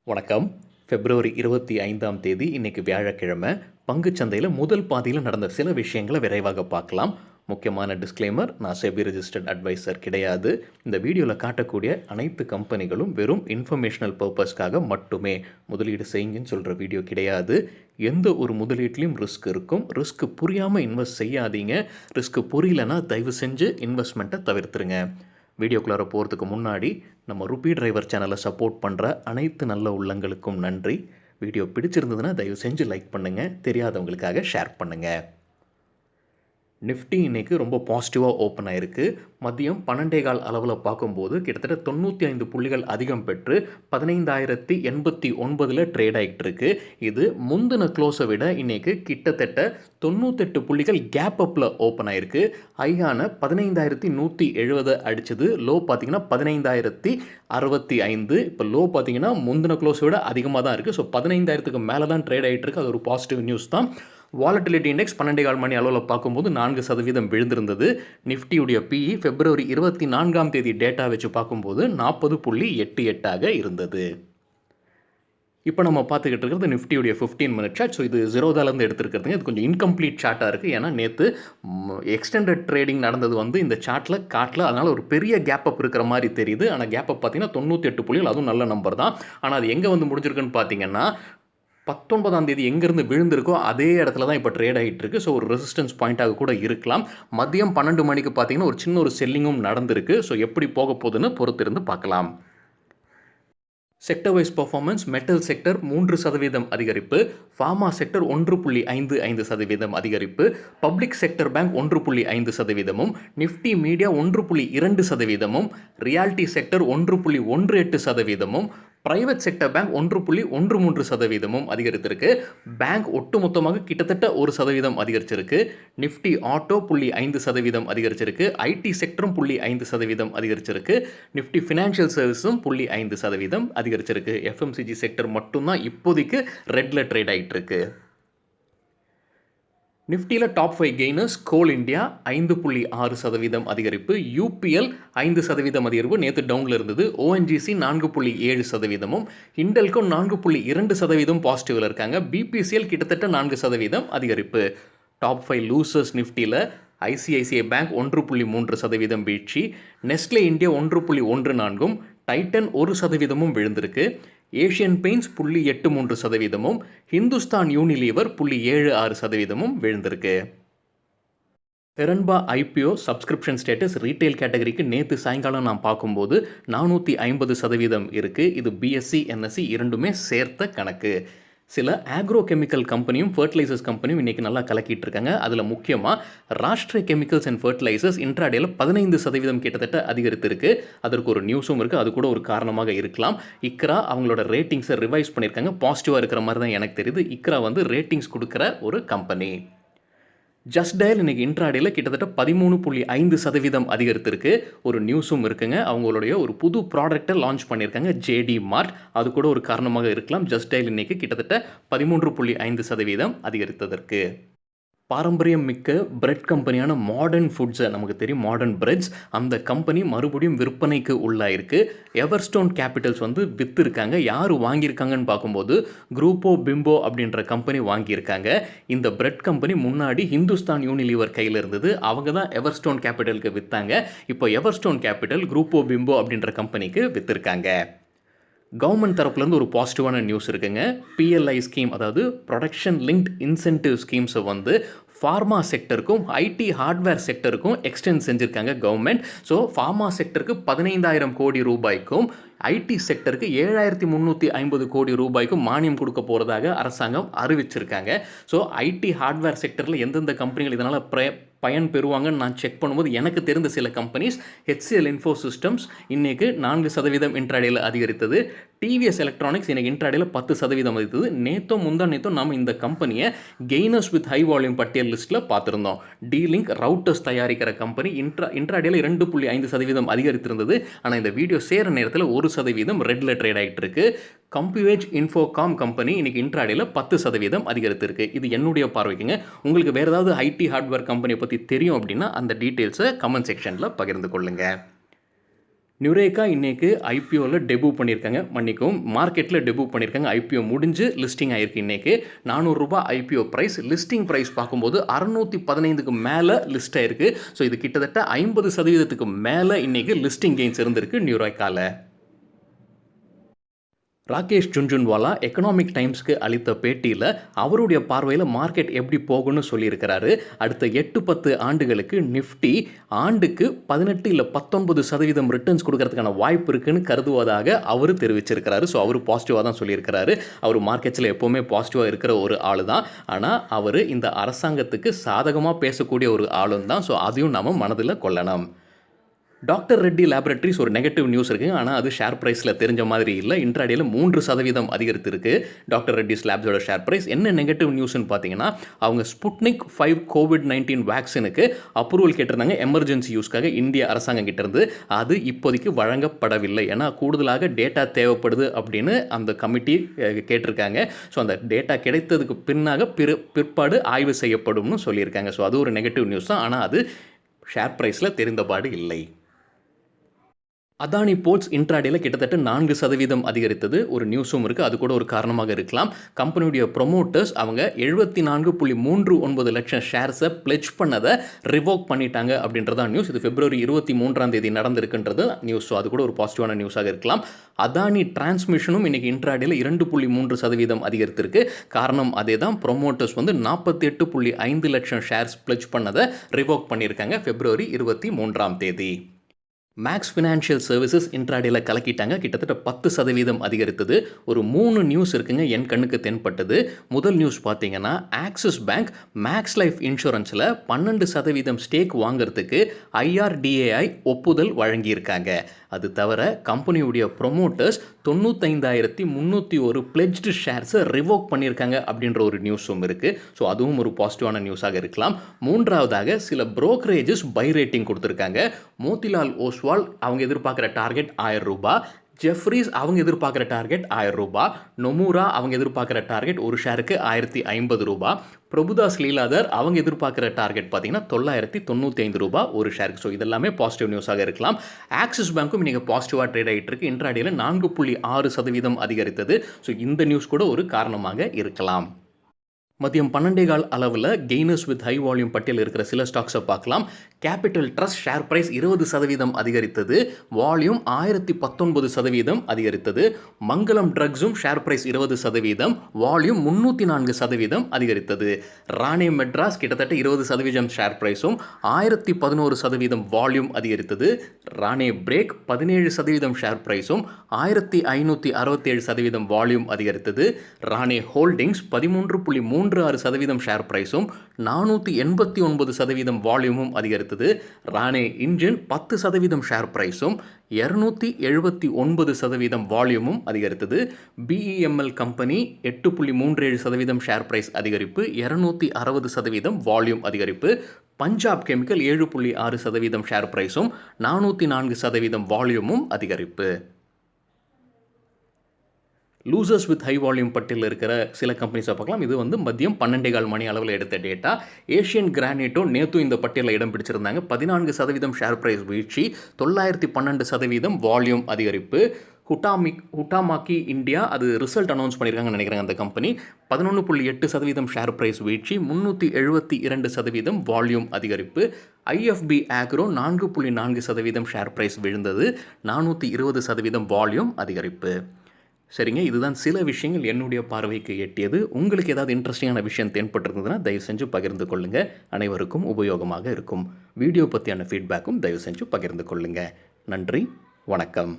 வணக்கம். பிப்ரவரி 25ஆம் தேதி இன்னைக்கு வியாழக்கிழமை. பங்குச்சந்தையில முதல் பாதியில நடந்த சில விஷயங்கள விரைவாக பார்க்கலாம். முக்கியமான டிஸ்க்ளைமர், நான் செபி ரிஜிஸ்டர்ட் அட்வைசர் கிடையாது. இந்த வீடியோல காட்டக்கூடிய அனைத்து கம்பெனிகளும் வெறும் இன்ஃபர்மேஷனல் பர்ப்பஸ்க்காக மட்டுமே முதலீடு செய்யுங்கன்னு சொல்ற வீடியோ கிடையாது. எந்த ஒரு முதலீட்டிலும் ரிஸ்க் இருக்கும். ரிஸ்க் புரியாம இன்வெஸ்ட் செய்யாதீங்க. ரிஸ்க் புரியலனா தயவு செஞ்சு இன்வெஸ்ட்மெண்ட்டை தவிர்த்துருங்க. வீடியோக்குள்ளார போகிறதுக்கு முன்னாடி நம்ம ருபி டிரைவர் சேனலை சப்போர்ட் பண்ணுற அனைத்து நல்ல உள்ளங்களுக்கும் நன்றி. வீடியோ பிடிச்சிருந்ததுன்னா தயவு செஞ்சு லைக் பண்ணுங்கள், தெரியாதவங்களுக்காக ஷேர் பண்ணுங்கள். நிஃப்டி இன்னைக்கு ரொம்ப பாசிட்டிவாக ஓப்பன் ஆயிருக்கு. மதியம் 12:15 அளவில் பார்க்கும்போது கிட்டத்தட்ட 95 புள்ளிகள் அதிகம் பெற்று 15,089 ட்ரேட் ஆகிட்டு இருக்கு. இது முந்தின க்ளோஸை விட இன்னைக்கு கிட்டத்தட்ட 98 புள்ளிகள் கேப் அப்பில் ஓப்பன் ஆயிருக்கு. ஹையான 15,170 அடிச்சது. லோ பார்த்தீங்கன்னா 15,065. இப்போ லோ பார்த்தீங்கன்னா முந்தின க்ளோஸை விட அதிகமாக தான் இருக்குது. ஸோ 15,000க்கு மேலே தான் ட்ரேட் ஆகிட்டு இருக்கு. அது ஒரு பாசிட்டிவ் நியூஸ் தான். வாலட்டிலிட்டி இண்டெக்ஸ் 12:15 மணி அளவில் பார்க்கும்போது 4% விழுந்திருந்தது. நிஃப்டியுடைய பிஇ பிப்ரவரி 24ஆம் தேதி டேட்டா வச்சு பார்க்கும்போது 40.88 இருந்தது. இப்போ நம்ம பார்த்துக்கிட்டு இருக்கிறது நிஃப்டியுடைய 15 மினிட் சார்ட். ஸோ இது ஜீரோதாலேருந்து எடுத்துருக்கிறதுங்க. இது கொஞ்சம் இன்கம்ப்ளீட் சார்ட்டாக இருக்குது. ஏன்னா நேற்று எக்ஸ்டெண்டட் ட்ரேடிங் நடந்தது இந்த சார்ட்டில் காட்டல. அதனால் ஒரு பெரிய கேப் அப் இருக்கிற மாதிரி தெரியுது. ஆனால் கேப் அப் பார்த்தீங்கன்னா 98 புள்ளிகள், அதுவும் நல்ல நம்பர் தான். ஆனால் அது எங்கே முடிஞ்சிருக்குன்னு பார்த்தீங்கன்னா 19ஆம் தேதி எங்கேருந்து விழுந்திருக்கோ அதே இடத்துல தான் இப்போ ட்ரேட் ஆகிட்டு இருக்கு. ஸோ ஒரு ரெசிஸ்டன்ஸ் பாயிண்ட்டாக கூட இருக்கலாம். மதியம் 12 மணிக்கு பார்த்தீங்கன்னா ஒரு சின்ன செல்லிங்கும் நடந்திருக்கு. ஸோ எப்படி போக போகுதுன்னு பொறுத்திருந்து பார்க்கலாம். Sector wise performance, metal sector 3% அதிகரிப்பு, ஃபார்மா செக்டர் 1.55% அதிகரிப்பு, public sector bank 1.5%, Nifty media 1.2%, reality sector 1.18%, private sector bank 1.13% அதிகரித்திருக்கு. பேங்க் ஒட்டுமொத்தமாக கிட்டத்தட்ட 1% அதிகரிச்சிருக்கு. நிஃப்டி ஆட்டோ 0.5% அதிகரிச்சிருக்கு. ஐடி செக்டரும் 0.5% அதிகரிச்சிருக்கு. நிஃப்டி ஃபினான்ஷியல் சர்வீஸும் 0.5% அதிகரிச்சிருக்கு. எஃப்எம்சிஜி செக்டர் மட்டும்தான் இப்போதைக்கு ரெட்ல ட்ரேட் ஆகிட்டு இருக்கு. நிஃப்டியில் டாப் 5 கெய்னர்ஸ்: கோல் இந்தியா 5.6% அதிகரிப்பு, யூபிஎல் 5% அதிகரிப்பு, நேற்று டவுனில் இருந்தது. ஓஎன்ஜிசி 4.7%, இண்டல்கோ 4.2% பாசிட்டிவில் இருக்காங்க. பிபிசிஎல் கிட்டத்தட்ட 4% அதிகரிப்பு. டாப் 5 லூசர்ஸ் நிஃப்டியில் ஐசிஐசிஐ பேங்க் 1.3% வீழ்ச்சி, நெஸ்லே இந்தியா 1.14%, டைட்டன் 1% விழுந்திருக்கு. ஏஷியன் பெயிண்ட்ஸ் 0.83%, ஹிந்துஸ்தான் யூனிலீவர் 0.76% விழுந்திருக்கு. பெரன்பா ஐபிஓ சப்ஸ்கிரிப்ஷன் ஸ்டேட்டஸ் ரீட்டைல் கேட்டகரிக்கு நேற்று சாயங்காலம் நான் பார்க்கும்போது 450% இருக்குது. இது பிஎஸ்சி என்எஸ்சி இரண்டுமே சேர்த்த கணக்கு. சில ஆக்ரோ கெமிக்கல் கம்பெனியும் ஃபர்டிலைசர்ஸ் கம்பெனியும் இன்றைக்கி நல்லா கலக்கிட்டு இருக்காங்க. அதில் முக்கியமாக ராஷ்ட்ரிய கெமிக்கல்ஸ் அண்ட் ஃபர்டிலைசர்ஸ் இன்ட்ராடேல 15% கிட்டத்தட்ட அதிகரித்திருக்கு. அதற்கு ஒரு நியூஸும் இருக்குது. அது கூட ஒரு காரணமாக இருக்கலாம். இக்ரா அவங்களோட ரேட்டிங்ஸை ரிவைஸ் பண்ணியிருக்காங்க. பாசிட்டிவாக இருக்கிற மாதிரி தான் எனக்கு தெரியுது. இக்ரா ரேட்டிங்ஸ் கொடுக்குற ஒரு கம்பெனி. ஜஸ்ட் டயல் இன்னைக்கு இன்ட்ராடேல கிட்டத்தட்ட 13.5% அதிகரித்திருக்கு. ஒரு நியூஸும் இருக்குங்க. அவங்களுடைய ஒரு புது ப்ராடக்ட்டை லான்ச் பண்ணியிருக்காங்க, ஜேடி மார்ட். அது கூட ஒரு காரணமாக இருக்கலாம். ஜஸ்ட் டயல் இன்னைக்கு கிட்டத்தட்ட 13.5% அதிகரித்ததற்கு. பாரம்பரியம் மிக்க பிரெட் கம்பெனியான மாடர்ன் ஃபுட்ஸை, நமக்கு தெரியும் மாடர்ன் பிரெட்ஸ், அந்த கம்பெனி மறுபடியும் விற்பனைக்கு உள்ளாயிருக்கு. எவர்ஸ்டோன் கேபிட்டல்ஸ் விற்றுருக்காங்க. யார் வாங்கியிருக்காங்கன்னு பார்க்கும்போது குரூப்போ பிம்போ அப்படின்ற கம்பெனி வாங்கியிருக்காங்க. இந்த பிரெட் கம்பெனி முன்னாடி ஹிந்துஸ்தான் யூனிலீவர் கையில் இருந்தது. அவங்க தான் எவர்ஸ்டோன் கேபிட்டலுக்கு விற்றாங்க. இப்போ எவர்ஸ்டோன் கேபிட்டல் குரூப்போ பிம்போ அப்படின்ற கம்பெனிக்கு விற்றுருக்காங்க. கவர்மெண்ட் தரப்புலேருந்து ஒரு பாசிட்டிவான நியூஸ் இருக்குங்க. பிஎல்ஐ ஸ்கீம், அதாவது ப்ரொடக்ஷன் லிங்க்ட் இன்சென்டிவ் ஸ்கீம்ஸை ஃபார்மா செக்டருக்கும் ஐடி ஹார்ட்வேர் செக்டருக்கும் எக்ஸ்டெண்ட் செஞ்சுருக்காங்க கவர்மெண்ட். ஸோ ஃபார்மா செக்டருக்கு 15,000 கோடி ரூபாய்க்கும், ஐடி செக்டருக்கு 7,350 கோடி ரூபாய்க்கும் மானியம் கொடுக்க போகிறதாக அரசாங்கம் அறிவிச்சிருக்காங்க. ஸோ ஐடி ஹார்ட்வேர் செக்டரில் எந்தெந்த கம்பெனிகள் இதனால் பயன் பெறுவாங்கன்னு நான் செக் பண்ணும்போது எனக்கு தெரிந்த சில கம்பெனிஸ், HCL இன்ஃபோ சிஸ்டம்ஸ் இன்றைக்கு 4% இன்ட்ராடேல அதிகரித்தது. டிவிஎஸ் எலக்ட்ரானிக்ஸ் இன்றைக்கி இன்ட்ராடேல 10% அதிகரித்தது. நேற்றும் முந்தானேற்றும் நம்ம இந்த கம்பெனியை கெய்னர்ஸ் வித் ஹை வால்யூம் பட்டியல் லிஸ்ட்டில் பார்த்துருந்தோம். டீலிங்க் ரவுட்டர்ஸ் தயாரிக்கிற கம்பெனி இன்ட்ராடேல 2.5% அதிகரித்திருந்தது. ஆனால் இந்த வீடியோ சேர நேரத்தில் 1% ரெட்ல ட்ரேட் ஆகிட்டு இருக்கு. கம்ப்யூவேஜ் இன்ஃபோகாம் கம்பெனி இன்னைக்கு இன்ட்ராடேல 10% அதிகரித்திருக்கு. இது என்னுடைய பார்வைக்குங்க. உங்களுக்கு வேறு ஏதாவது ஐடி ஹார்ட்வேர் கம்பெனியை பற்றி தெரியும் அப்படின்னா அந்த டீட்டெயில்ஸை கமெண்ட் செக்ஷனில் பகிர்ந்து கொள்ளுங்கள். நியூரேக்கா இன்னைக்கு ஐபிஓவில் டெபு பண்ணியிருக்காங்க. மன்னிக்கவும், மார்க்கெட்டில் டெபு பண்ணியிருக்காங்க. ஐபிஓ முடிஞ்சு லிஸ்டிங் ஆயிருக்கு. இன்னைக்கு ₹400 ஐபிஓ பிரைஸ். லிஸ்டிங் பிரைஸ் பார்க்கும்போது 615க்கு மேலே லிஸ்ட் ஆயிருக்கு. ஸோ இது கிட்டத்தட்ட 50% மேலே இன்னைக்கு லிஸ்டிங் கெயின்ஸ் இருந்திருக்கு நியூரேக்காவில். ராகேஷ் ஜுன்ஜுன்வாலா எக்கனாமிக் டைம்ஸ்க்கு அளித்த பேட்டியில் அவருடைய பார்வையில் மார்க்கெட் எப்படி போகும்னு சொல்லியிருக்கிறாரு. அடுத்த 8-10 ஆண்டுகளுக்கு நிஃப்டி ஆண்டுக்கு 18 இல்லை 19% ரிட்டர்ன்ஸ் கொடுக்கறதுக்கான வாய்ப்பு இருக்குன்னு கருதுவதாக அவர் தெரிவிச்சிருக்கிறாரு. ஸோ அவர் பாசிட்டிவாக தான் சொல்லியிருக்கிறாரு. அவர் மார்க்கெட்ஸில் எப்போவுமே பாசிட்டிவாக இருக்கிற ஒரு ஆள் தான். ஆனால் அவர் இந்த அரசாங்கத்துக்கு சாதகமாக பேசக்கூடிய ஒரு ஆளும் தான். ஸோ அதையும் நம்ம மனதில் கொள்ளணும். டாக்டர் ரெட்டி லேபரேட்டரிஸ் ஒரு நெகட்டிவ் நியூஸ் இருக்குங்க. ஆனால் அது ஷேர் ப்ரைஸில் தெரிஞ்ச மாதிரி இல்லை. இன்ட்ராடேயில் 3% அதிகரித்திருக்கு டாக்டர் ரெட்டிஸ் லேப்ஸோட ஷேர் ப்ரைஸ். என்ன நெகட்டிவ் நியூஸ்னு பார்த்தீங்கன்னா, அவங்க ஸ்புட்னிக் 5 COVID-19 வேக்சினுக்கு அப்ரூவல் கேட்டிருந்தாங்க எமர்ஜென்சி யூஸ்க்காக இந்திய அரசாங்கம் கிட்டேருந்து. அது இப்போதைக்கு வழங்கப்படவில்லை. ஏன்னா கூடுதலாக டேட்டா தேவைப்படுது அப்படின்னு அந்த கமிட்டி கேட்டிருக்காங்க. ஸோ அந்த டேட்டா கிடைத்ததுக்கு பிற்பாடு ஆய்வு செய்யப்படும்னு சொல்லியிருக்காங்க. ஸோ அது ஒரு நெகட்டிவ் நியூஸ் தான். ஆனால் அது ஷேர் ப்ரைஸில் தெரிந்தபாடு இல்லை. அதானி போர்ட்ஸ் இன்ட்ராடேயில் கிட்டத்தட்ட 4% அதிகரித்தது ஒரு நியூஸும் இருக்குது. அது கூட ஒரு காரணமாக இருக்கலாம். கம்பெனியுடைய ப்ரொமோட்டர்ஸ் அவங்க 74.39 லட்சம் ஷேர்ஸை பிளெட்ஜ் பண்ணதை ரிவோக் பண்ணிட்டாங்க அப்படின்றதான் நியூஸ். இது February 23 நடந்திருக்குன்றது நியூஸ். ஸோ அது கூட ஒரு பாசிட்டிவான நியூஸாக இருக்கலாம். அதானி டிரான்ஸ்மிஷனும் இன்னைக்கு இன்ட்ராடேயில் 2.3% அதிகரித்திருக்கு. காரணம் அதே தான். ப்ரொமோட்டர்ஸ் 48.5 லட்சம் ஷேர்ஸ் பிளெட்ஜ் பண்ணதை ரிவோக் பண்ணியிருக்காங்க February 23. மேக்ஸ் ஃபினான்ஷியல் சர்வீசஸ் இன்ட்ராடேயில் கலக்கிட்டாங்க. கிட்டத்தட்ட 10% அதிகரித்தது. ஒரு 3 நியூஸ் இருக்குங்க என் கண்ணுக்கு தென்பட்டது. முதல் நியூஸ் பார்த்தீங்கன்னா, ஆக்சிஸ் பேங்க் மேக்ஸ் லைஃப் இன்சூரன்ஸில் 12% ஸ்டேக் வாங்கிறதுக்கு IRDAI ஒப்புதல் வழங்கியிருக்காங்க. அது தவிர கம்பெனியுடைய ப்ரொமோட்டர்ஸ் 95,301 பிளெட்ஜ்டு ஷேர்ஸை ரிவோக் பண்ணியிருக்காங்க அப்படின்ற ஒரு நியூஸும் இருக்குது. ஸோ அதுவும் ஒரு பாசிட்டிவான நியூஸாக இருக்கலாம். மூன்றாவதாக சில புரோக்கரேஜஸ் பை ரேட்டிங் கொடுத்துருக்காங்க. மோதிலால் ஓஸ்வால் அவங்க எதிர்பார்க்குற டார்கெட் ₹1000. ஜெஃப்ரீஸ் அவங்க எதிர்பார்க்குற டார்கெட் ₹1000. நொமுரா அவங்க எதிர்பார்க்குற டார்கெட் ஒரு ஷேருக்கு ₹1050. பிரபுதாஸ் லீலாதர் அவங்க எதிர்பார்க்குற டார்கெட் பார்த்தீங்கன்னா ₹995 ஒரு ஷேருக்கு. ஸோ இதெல்லாமே பாசிட்டிவ் நியூஸாக இருக்கலாம். ஆக்சிஸ் பேங்க்கும் இன்றைக்கி பாசிட்டிவாக ட்ரேட் ஆகிட்டு இருக்கு. இன்ட்ராடேயில் 4.6% அதிகரித்தது. ஸோ இந்த நியூஸ் கூட ஒரு காரணமாக இருக்கலாம். மதியம் 12:15 அளவில் கெய்னர்ஸ் வித் ஹை வால்யூம் பட்டியல் இருக்கிற சில ஸ்டாக்ஸை பார்க்கலாம். கேபிட்டல் ட்ரஸ்ட் ஷேர் பிரைஸ் 20% அதிகரித்தது. வால்யூம் 1019% அதிகரித்தது. மங்களம் ட்ரக்ஸும் ஷேர் பிரைஸ் 20%, வால்யூம் 304% அதிகரித்தது. ராணே மெட்ராஸ் கிட்டத்தட்ட 20% ஷேர் பிரைஸும் 1011% வால்யூம் அதிகரித்தது. ராணே பிரேக் 17% ஷேர் பிரைஸும் 1567% வால்யூம் அதிகரித்தது. ராணே ஹோல்டிங்ஸ் 13.36% ஷேர் பிரைஸும் 489% வால்யூமும் அதிகரித்தது. ராணே இன்ஜின் 10% ஷேர் பிரைஸும் 279% வால்யூமும் அதிகரித்தது. BEML கம்பெனி 8.37% ஷேர் பிரைஸ் அதிகரிப்பு, 260% வால்யூம் அதிகரிப்பு. பஞ்சாப் கெமிக்கல் 7.6% ஷேர் பிரைஸும் 404% வால்யூமும் அதிகரிப்பு. லூசர்ஸ் வித் ஹை வால்யூம் பட்டியலில் இருக்கிற சில கம்பெனிஸை பார்க்கலாம். இது மதியம் 12:15 மணி அளவில் எடுத்த டேட்டா. ஏஷியன் கிரானைட்டோ நேற்று இந்த பட்டியலில் இடம் பிடிச்சிருந்தாங்க. 14% ஷேர் பிரைஸ் வீழ்ச்சி, 912% வால்யூம் அதிகரிப்பு. ஹுட்டாமாக்கி இந்தியா அது ரிசல்ட் அனௌன்ஸ் பண்ணியிருக்காங்கன்னு நினைக்கிறாங்க. அந்த கம்பெனி 11.8% ஷேர் பிரைஸ் வீழ்ச்சி, 372% வால்யூம் அதிகரிப்பு. IFB ஆக்ரோ 4.4% ஷேர் பிரைஸ் விழுந்தது, 420% வால்யூம் அதிகரிப்பு. சரிங்க, இதுதான் சில விஷயங்கள் என்னுடைய பார்வைக்கு எட்டியது. உங்களுக்கு ஏதாவது இன்ட்ரெஸ்டிங்கான விஷயம் தென்பட்டிருந்ததுன்னா தயவு செஞ்சு பகிர்ந்து கொள்ளுங்கள். அனைவருக்கும் உபயோகமாக இருக்கும். வீடியோ பற்றியான ஃபீட்பேக்கும் தயவு செஞ்சு பகிர்ந்து கொள்ளுங்கள். நன்றி, வணக்கம்.